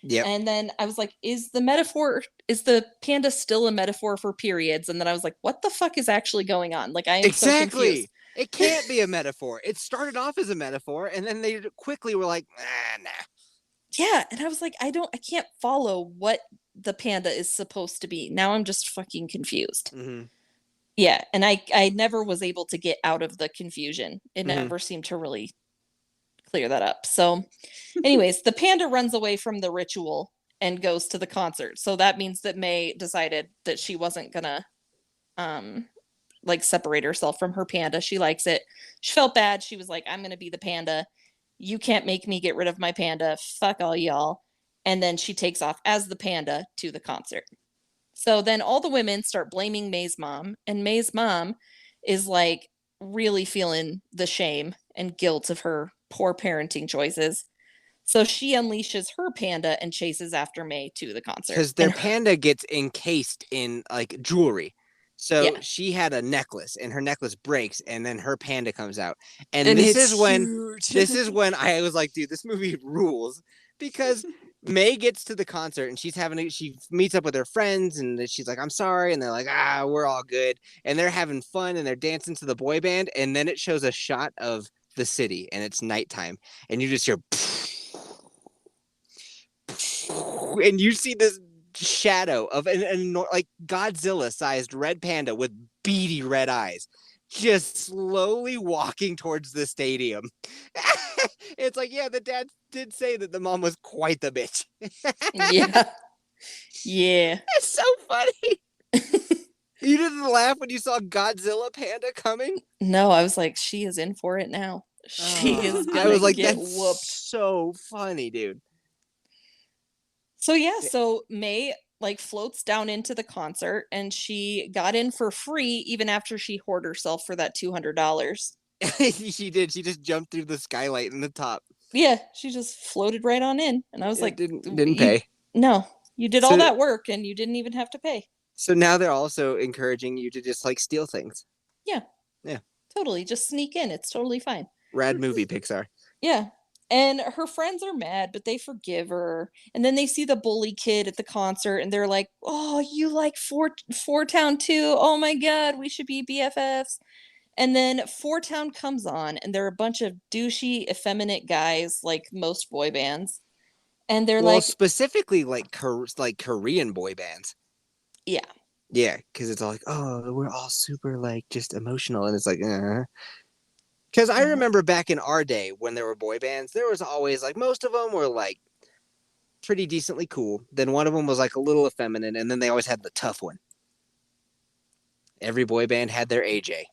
Yeah. And then I was like, is the panda still a metaphor for periods? And then I was like, what the fuck is actually going on? Like, I am so confused. It can't be a metaphor. It started off as a metaphor, and then they quickly were like, nah. Yeah, and I was like, I can't follow what the panda is supposed to be. Now I'm just fucking confused. Yeah, and I never was able to get out of the confusion. It never seemed to really clear that up. So anyways, the panda runs away from the ritual and goes to the concert. So that means that May decided that she wasn't gonna separate herself from her panda. She likes it. She felt bad. She was like, I'm gonna be the panda. You can't make me get rid of my panda. Fuck all y'all. And then she takes off as the panda to the concert. So then all the women start blaming May's mom. And May's mom is like really feeling the shame and guilt of her poor parenting choices. So she unleashes her panda and chases after May to the concert. Because their panda gets encased in like jewelry. So she had a necklace, and her necklace breaks, and then her panda comes out. And this is when I was like, dude, this movie rules. Because May gets to the concert, and she meets up with her friends, and she's like, I'm sorry. And they're like, we're all good. And they're having fun, and they're dancing to the boy band. And then it shows a shot of the city, and it's nighttime. And you just hear, and you see this shadow of an like Godzilla-sized red panda with beady red eyes just slowly walking towards the stadium. It's like, yeah, the dad did say that the mom was quite the bitch. Yeah. It's so funny. You didn't laugh when you saw Godzilla panda coming? No, I was like, she is in for it now. She is gonna get whooped. So funny, dude. So yeah, so May floats down into the concert, and she got in for free even after she hoarded herself for that $200. She did. She just jumped through the skylight in the top. Yeah, she just floated right on in, and I was like, didn't pay. No, you did all that work, and you didn't even have to pay. So now they're also encouraging you to just steal things. Yeah, totally. Just sneak in. It's totally fine. Rad movie, Pixar. Yeah. And her friends are mad, but they forgive her. And then they see the bully kid at the concert, and they're like, oh, you like Four Town too? Oh my God, we should be BFFs. And then Four Town comes on, and they're a bunch of douchey, effeminate guys, like most boy bands. And they're specifically Korean boy bands. Yeah. Yeah, because it's all like, oh, we're all super just emotional. And it's like, Because I remember back in our day when there were boy bands, there was always most of them were pretty decently cool. Then one of them was a little effeminate, and then they always had the tough one. Every boy band had their AJ.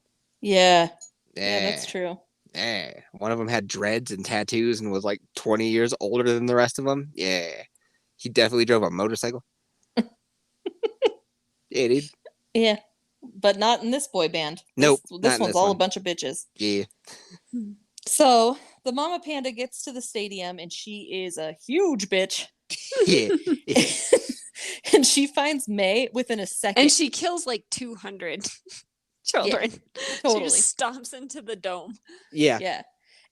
Yeah, that's true. Yeah, one of them had dreads and tattoos and was 20 years older than the rest of them. Yeah, he definitely drove a motorcycle. Yeah, dude. Yeah. But not in this boy band. Nope. This one's all a bunch of bitches. Yeah. So the mama panda gets to the stadium, and she is a huge bitch. Yeah. And she finds May within a second. And she kills 200 children. Yeah, totally. She just stomps into the dome. Yeah. Yeah.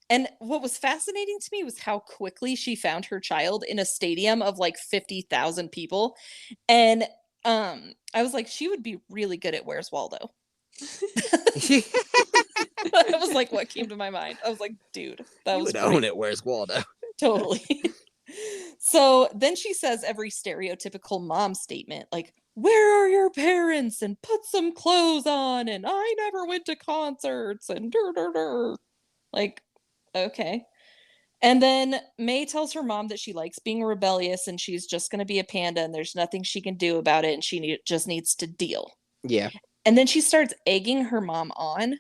And what was fascinating to me was how quickly she found her child in a stadium of 50,000 people. And I was like, she would be really good at Where's Waldo. That was what came to my mind. I was like, dude, that you was would own it. Where's Waldo? Totally. So then she says every stereotypical mom statement, where are your parents? And put some clothes on. And I never went to concerts. And okay. And then May tells her mom that she likes being rebellious and she's just going to be a panda and there's nothing she can do about it and she just needs to deal. Yeah. And then she starts egging her mom on,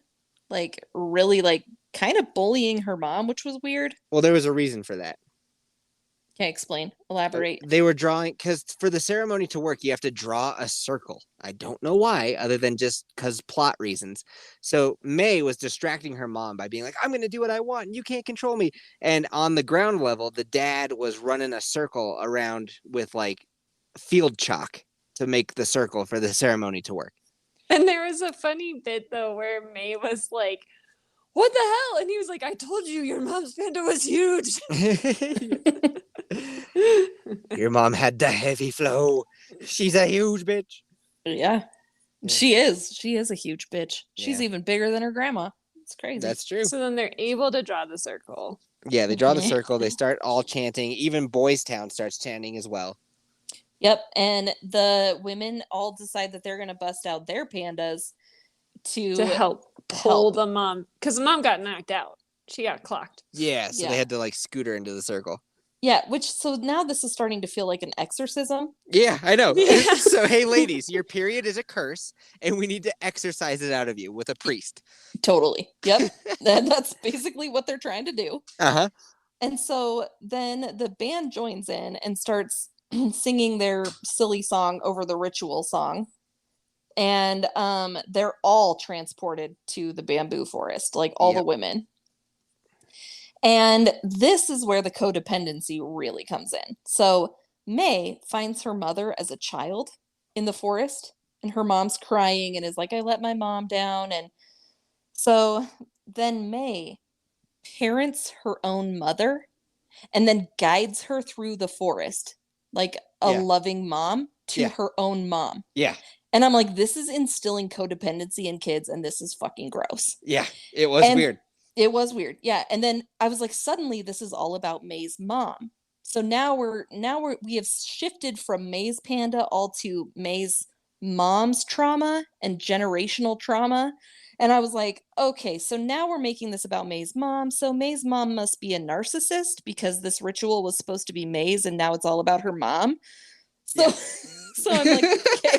like really like kind of bullying her mom, which was weird. Well, there was a reason for that. Can't explain. Elaborate. They were drawing, because for the ceremony to work, you have to draw a circle. I don't know why, other than just because plot reasons. So May was distracting her mom by being like, I'm going to do what I want. And you can't control me. And on the ground level, the dad was running a circle around with like field chalk to make the circle for the ceremony to work. And there was a funny bit, though, where May was like, what the hell? And he was like, I told you your mom's panda was huge. Your mom had the heavy flow. She's a huge bitch. Yeah. She is. She is a huge bitch. She's Yeah. even bigger than her grandma. It's crazy. That's true. So then they're able to draw the circle. Yeah, they draw the circle. They start all chanting. Even Boys Town starts chanting as well. Yep. And the women all decide that they're going to bust out their pandas to help pull the mom. Because the mom got knocked out. She got clocked. Yeah, so they had to like scoot her into the circle. Yeah, so now this is starting to feel like an exorcism. Yeah, I know. Yeah. So, hey, ladies, your period is a curse, and we need to exorcise it out of you with a priest. Totally. Yep. That's basically what they're trying to do. Uh-huh. And so then the band joins in and starts singing their silly song over the ritual song. And they're all transported to the bamboo forest, like all the women. And this is where the codependency really comes in. So May finds her mother as a child in the forest, and her mom's crying and is like, I let my mom down. And so then May parents her own mother and then guides her through the forest like a loving mom to her own mom. Yeah. And I'm like, this is instilling codependency in kids, and this is fucking gross. Yeah, it was weird. It was weird. Yeah. And then I was like, suddenly this is all about May's mom. So now we have shifted from May's panda all to May's mom's trauma and generational trauma. And I was like, okay, so now we're making this about May's mom. So May's mom must be a narcissist because this ritual was supposed to be May's and now it's all about her mom. So, so I'm like, okay.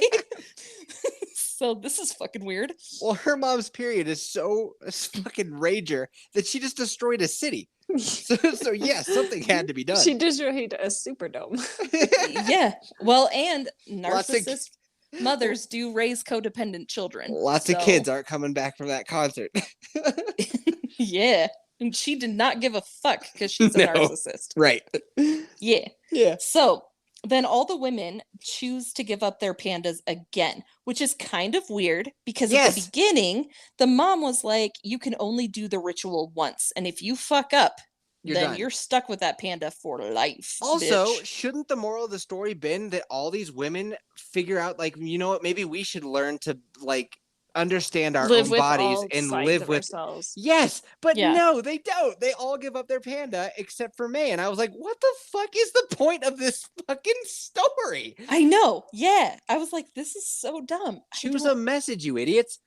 So this is fucking weird. Well, her mom's period is so fucking rager that she just destroyed a city. So yeah, something had to be done. She destroyed a Superdome. Yeah. Well, and narcissist mothers do raise codependent children. Lots of kids aren't coming back from that concert. Yeah. And she did not give a fuck because she's a narcissist. Right. Yeah. Yeah. So then all the women choose to give up their pandas again, which is kind of weird because at the beginning, the mom was like, you can only do the ritual once. And if you fuck up, you're stuck with that panda for life. Also, bitch. Shouldn't the moral of the story been that all these women figure out, like, you know what, maybe we should learn to, like, understand our own bodies and live with ourselves. Yes, but no, they don't. They all give up their panda except for May. And I was like, what the fuck is the point of this fucking story? I know. Yeah. I was like, this is so dumb. Choose a message, you idiots.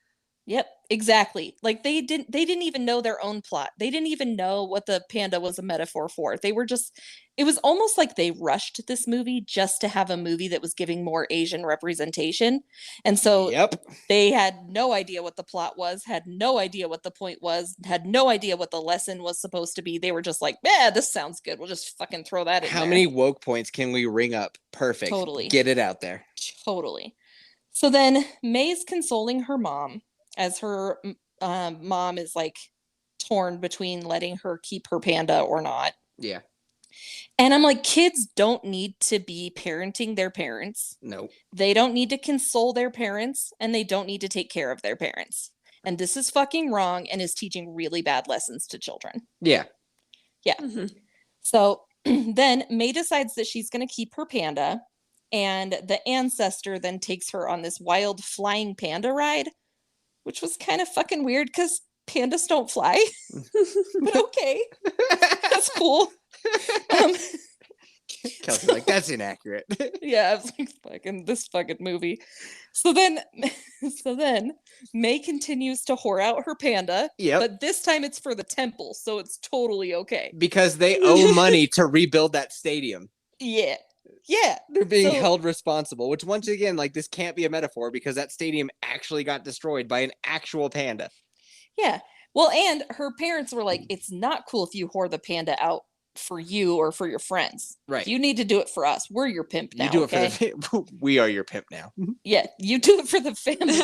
Yep, exactly. Like they didn't even know their own plot. They didn't even know what the panda was a metaphor for. They were just, it was almost like they rushed this movie just to have a movie that was giving more Asian representation. And so they had no idea what the plot was, had no idea what the point was, had no idea what the lesson was supposed to be. They were just like, yeah, this sounds good. We'll just fucking throw that in there. How many woke points can we ring up? Perfect. Totally. Get it out there. Totally. So then May's consoling her mom as her mom is like torn between letting her keep her panda or not. Yeah. And I'm like, kids don't need to be parenting their parents. No. They don't need to console their parents, and they don't need to take care of their parents. And this is fucking wrong and is teaching really bad lessons to children. Yeah. Yeah. Mm-hmm. So then May decides that she's going to keep her panda, and the ancestor then takes her on this wild flying panda ride, which was kind of fucking weird because pandas don't fly. But okay. That's cool. Kelsey's like, that's inaccurate. Yeah, I was like, this fucking movie. So then May continues to whore out her panda. Yep. But this time it's for the temple, so it's totally okay. Because they owe money to rebuild that stadium. Yeah. Yeah. They're being held responsible, which once again, like, this can't be a metaphor because that stadium actually got destroyed by an actual panda. Yeah. Well, and her parents were like, it's not cool if you whore the panda out for you or for your friends. Right. You need to do it for us. We're your pimp now. You do it for we are your pimp now. Yeah, you do it for the family.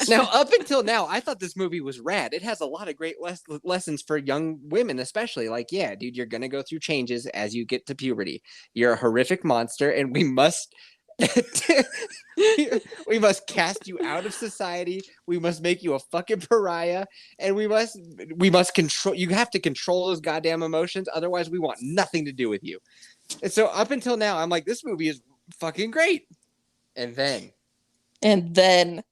Now, up until now, I thought this movie was rad. It has a lot of great lessons for young women, especially. Like, yeah, dude, you're gonna go through changes as you get to puberty. You're a horrific monster, and we must cast you out of society. We must make you a fucking pariah, and we must control. You have to control those goddamn emotions, otherwise we want nothing to do with you. And so up until now, I'm like, this movie is fucking great. And then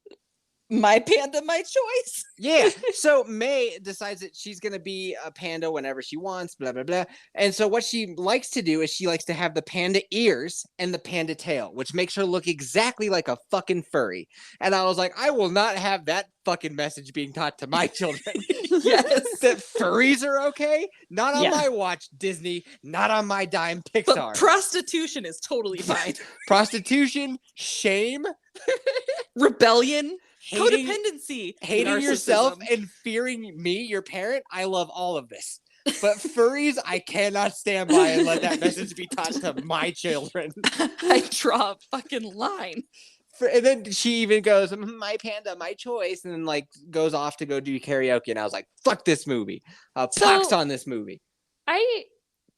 my panda, my choice. Yeah. So May decides that she's going to be a panda whenever she wants, blah, blah, blah. And so what she likes to do is she likes to have the panda ears and the panda tail, which makes her look exactly like a fucking furry. And I was like, I will not have that fucking message being taught to my children. Yes. That furries are okay. Not on my watch, Disney. Not on my dime, Pixar. But prostitution is totally fine. Prostitution, shame, rebellion, codependency, hating yourself and fearing me, your parent. I love all of this. But furries, I cannot stand by and let that message be taught to my children. I draw a fucking line. And then she even goes, my panda, my choice, and then like goes off to go do karaoke. And I was like, fuck this movie. Pox on this movie. I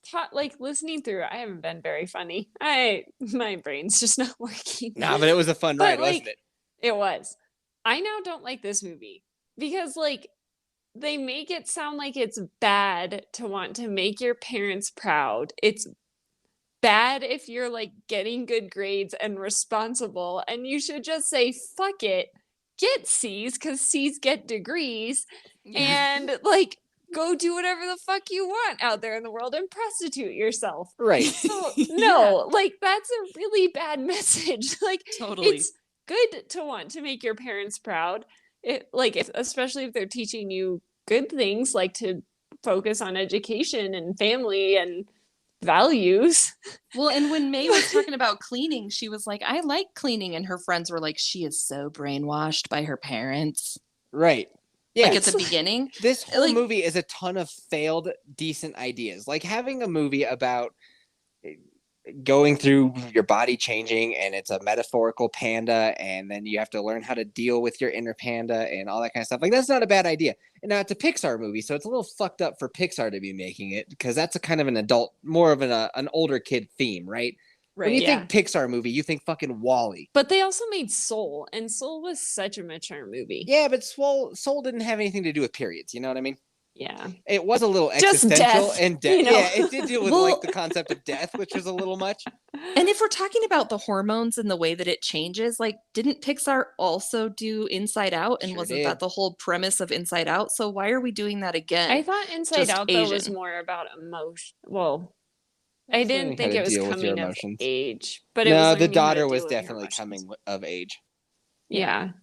thought, like, listening through it, I haven't been very funny. My brain's just not working. Nah, but it was a fun ride, wasn't it? It was. I now don't like this movie because, like, they make it sound like it's bad to want to make your parents proud. It's bad if you're like getting good grades and responsible, and you should just say fuck it, get C's because C's get degrees, and like go do whatever the fuck you want out there in the world and prostitute yourself. Right. So no, like that's a really bad message. Like totally. It's good to want to make your parents proud. Especially if they're teaching you good things, like to focus on education and family and values. Well, and when May was talking about cleaning, she was like, I like cleaning, and her friends were like, she is so brainwashed by her parents. Right. Yeah. Like at the beginning. This whole movie is a ton of failed decent ideas. Like having a movie about going through your body changing, and it's a metaphorical panda, and then you have to learn how to deal with your inner panda and all that kind of stuff. Like that's not a bad idea. And now it's a Pixar movie, so it's a little fucked up for Pixar to be making it because that's a kind of an adult, more of an older kid theme, right? Right. When you think Pixar movie, you think fucking WALL-E. But they also made Soul, and Soul was such a mature movie. Yeah, but Soul didn't have anything to do with periods. You know what I mean? Yeah. It was a little existential and death. You know? Yeah, it did deal with like the concept of death, which was a little much. And if we're talking about the hormones and the way that it changes, like didn't Pixar also do Inside Out? And wasn't that the whole premise of Inside Out? So why are we doing that again? I thought Inside Out though was more about emotion. Well, I didn't think it was coming of age, but it was the daughter was definitely coming of age. Yeah.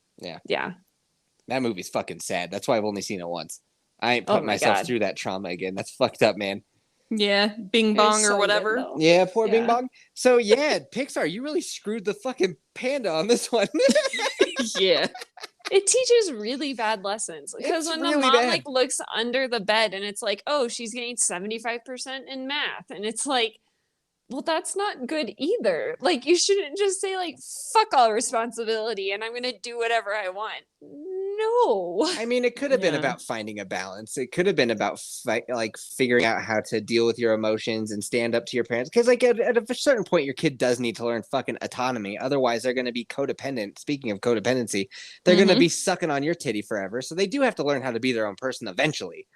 That movie's fucking sad. That's why I've only seen it once. I ain't put myself through that trauma again. That's fucked up, man. Yeah, Bing Bong or whatever. Good, yeah, poor Bing Bong. So yeah, Pixar, you really screwed the fucking panda on this one. Yeah. It teaches really bad lessons because when the mom like looks under the bed and it's like, oh, she's getting 75% in math, and it's like, well, that's not good either. Like, you shouldn't just say like, fuck all responsibility and I'm gonna do whatever I want. No. I mean, it could have been about finding a balance. It could have been about figuring out how to deal with your emotions and stand up to your parents. Because like at a certain point, your kid does need to learn fucking autonomy. Otherwise, they're going to be codependent. Speaking of codependency, they're going to be sucking on your titty forever. So they do have to learn how to be their own person eventually.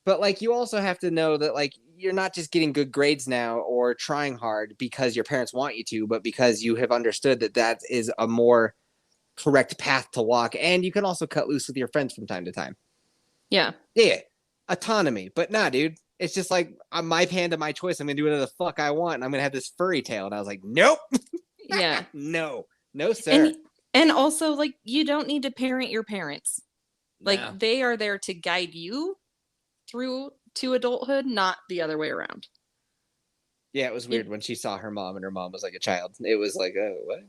But like, you also have to know that like, you're not just getting good grades now or trying hard because your parents want you to, but because you have understood that that is a more correct path to walk, and you can also cut loose with your friends from time to time. Yeah. Autonomy. But nah, dude, It's just like my panda, my choice. I'm gonna do whatever the fuck I want. And I'm gonna have this furry tail. And I was like, nope. Yeah. No, sir. And also, like, you don't need to parent your parents. Like, No. they are there to guide you through to adulthood, not the other way around. Yeah, it was weird when she saw her mom and her mom was like a child. It was like, oh, what?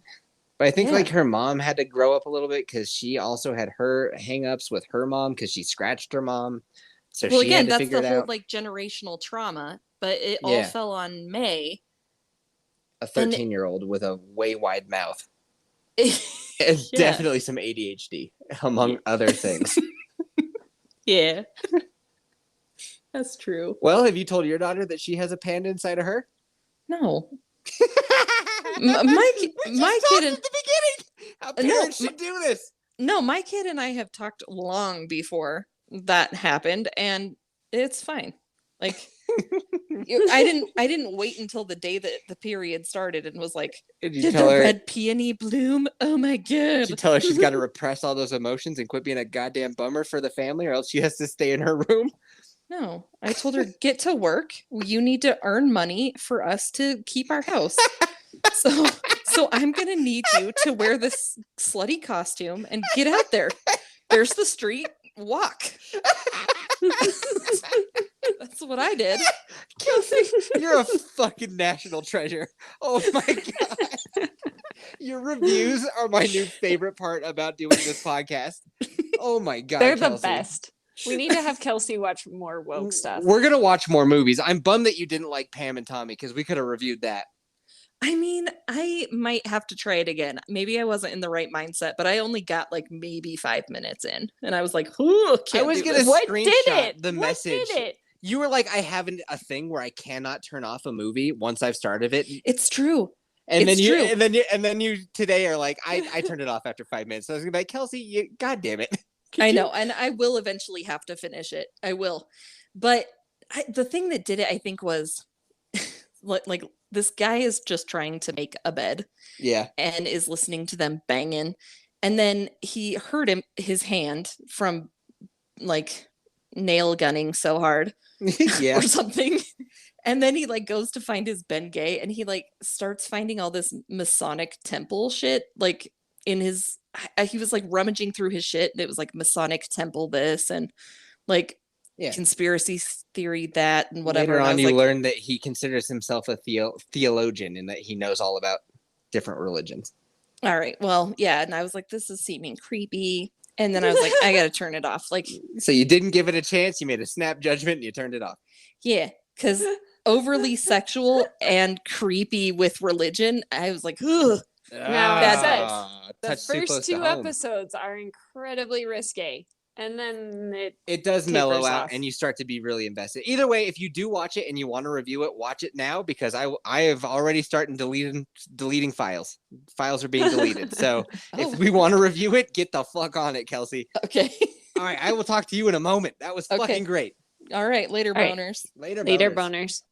But I think like her mom had to grow up a little bit because she also had her hang-ups with her mom because she scratched her mom. So well, she again, had to that's figure the it whole out. like generational trauma, but it all fell on May. A 13-year-old with a way wide mouth. And definitely some ADHD, among other things. Yeah. That's true. Well, have you told your daughter that she has a panda inside of her? No. my kid at the beginning. How parents should do this. No, my kid and I have talked long before that happened, and it's fine. Like, I didn't wait until the day that the period started and was like, did the red peony bloom? Oh my god! Did you tell her she's got to repress all those emotions and quit being a goddamn bummer for the family, or else she has to stay in her room? No, I told her, get to work. You need to earn money for us to keep our house. So I'm gonna need you to wear this slutty costume and get out there. There's the street. Walk. That's what I did. Kelsey, you're a fucking national treasure. Oh my god. Your reviews are my new favorite part about doing this podcast. Oh my god. They're Kelsey. the best. We need to have Kelsey watch more woke stuff. We're gonna watch more movies. I'm bummed that you didn't like Pam and Tommy because we could have reviewed that. I mean, I might have to try it again. Maybe I wasn't in the right mindset, but I only got like maybe 5 minutes in, and I was like, "Oh, I was gonna screenshot the message." What did it? You were like, "I have a thing where I cannot turn off a movie once I've started it." It's true. And then you today are like, I turned it off after 5 minutes. So I was gonna be like, Kelsey, God damn it. I know, and I will eventually have to finish it. I will, but the thing that did it, I think, was like this guy is just trying to make a bed, and is listening to them banging, and then he hurt his hand from like nail gunning so hard, or something. And then he like goes to find his Bengay, and he like starts finding all this Masonic temple shit like in his. He was like rummaging through his shit, and it was like Masonic temple this and like conspiracy theory that and whatever. Later on, you learn that he considers himself a theologian and that he knows all about different religions. All right, well, yeah, and I was like, this is seeming creepy, and then I was like, I gotta turn it off. Like, so you didn't give it a chance. You made a snap judgment and you turned it off. Yeah, because overly sexual and creepy with religion, I was like, ugh. Now, the first 2 episodes are incredibly risque, and then it does mellow out, and you start to be really invested. Either way, if you do watch it and you want to review it, watch it now, because I have already started deleting files. Files are being deleted. So if we want to review it, get the fuck on it, Kelsey. Okay. All right, I will talk to you in a moment. That was fucking great. All right, later, boners. Later, boners.